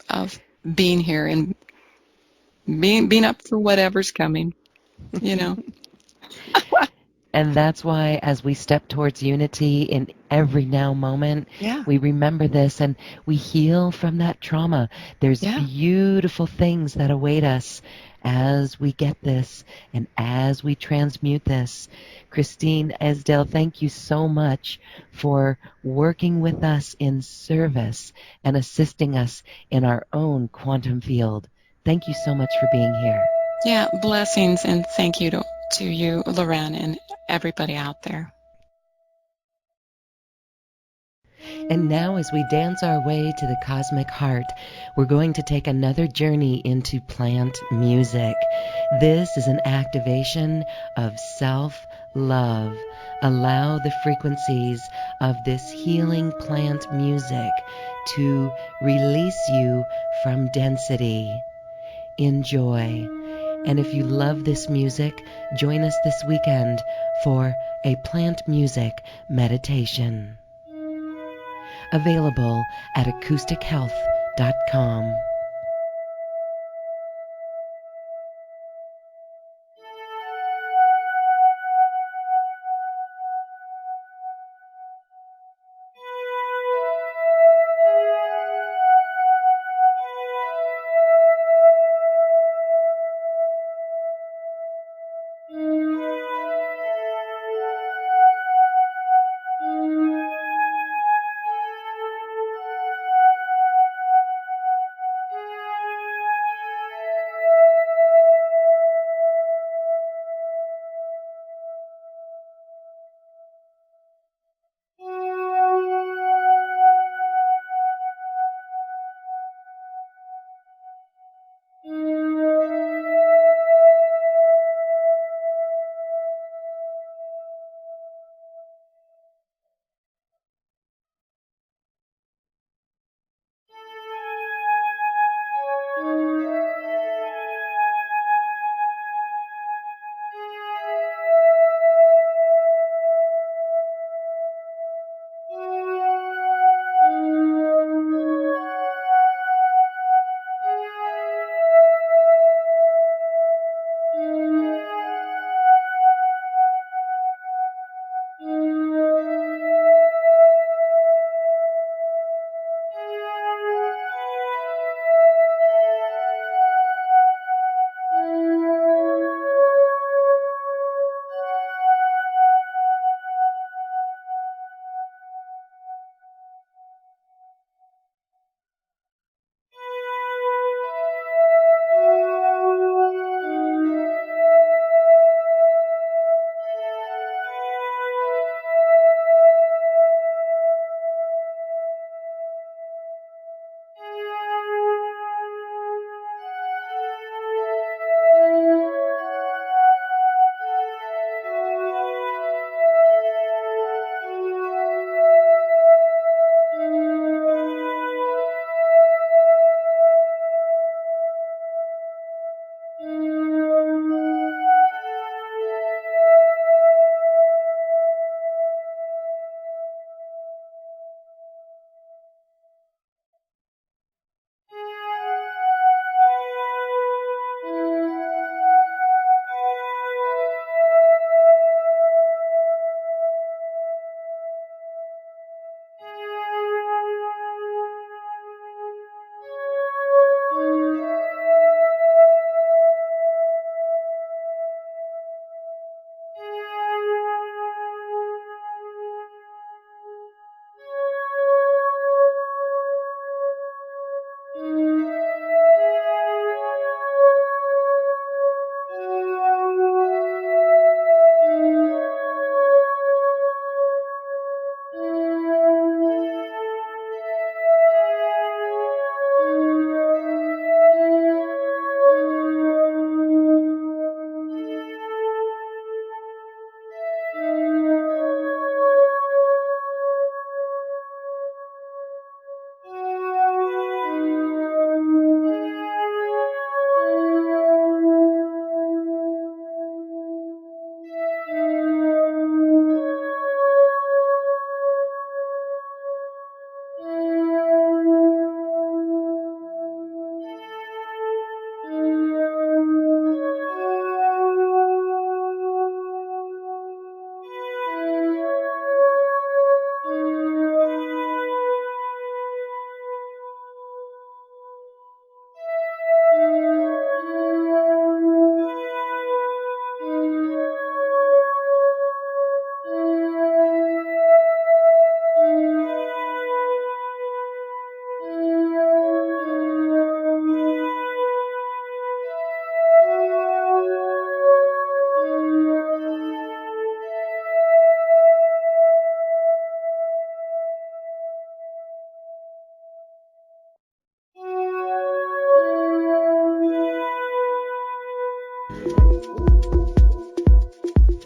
of being here and being up for whatever's coming, you know. And that's why, as we step towards unity in every now moment, Yeah, we remember this and we heal from that trauma. There's yeah, beautiful things that await us as we get this and as we transmute this. Christine Esdaile, thank you so much for working with us in service and assisting us in our own quantum field. Thank you so much for being here. yeah. Blessings and thank you to you, Loren, and everybody out there. And now, as we dance our way to the cosmic heart, we're going to take another journey into plant music. This is an activation of self-love. Allow the frequencies of this healing plant music to release you from density. Enjoy. And if you love this music, join us this weekend for a plant music meditation. Available at acoustichealth.com.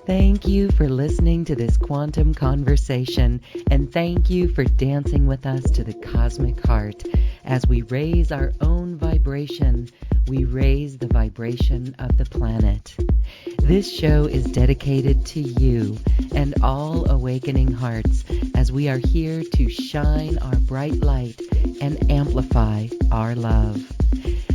Thank you for listening to this quantum conversation, and thank you for dancing with us to the cosmic heart. As we raise our own vibration, we raise the vibration of the planet. This show is dedicated to you and all awakening hearts, as we are here to shine our bright light and amplify our love.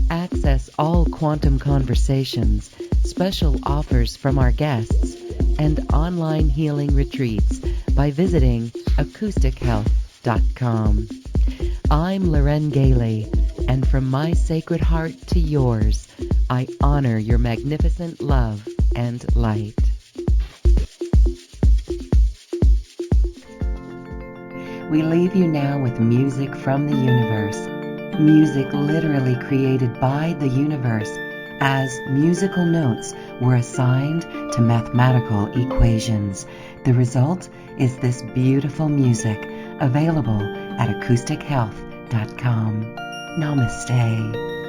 Access all quantum conversations, special offers from our guests, and online healing retreats by visiting acoustichealth.com. I'm Loren Gailey, and from my sacred heart to yours, I honor your magnificent love and light. We leave you now with music from the universe. Music literally created by the universe, as musical notes were assigned to mathematical equations. The result is this beautiful music, available at acoustichealth.com. Namaste.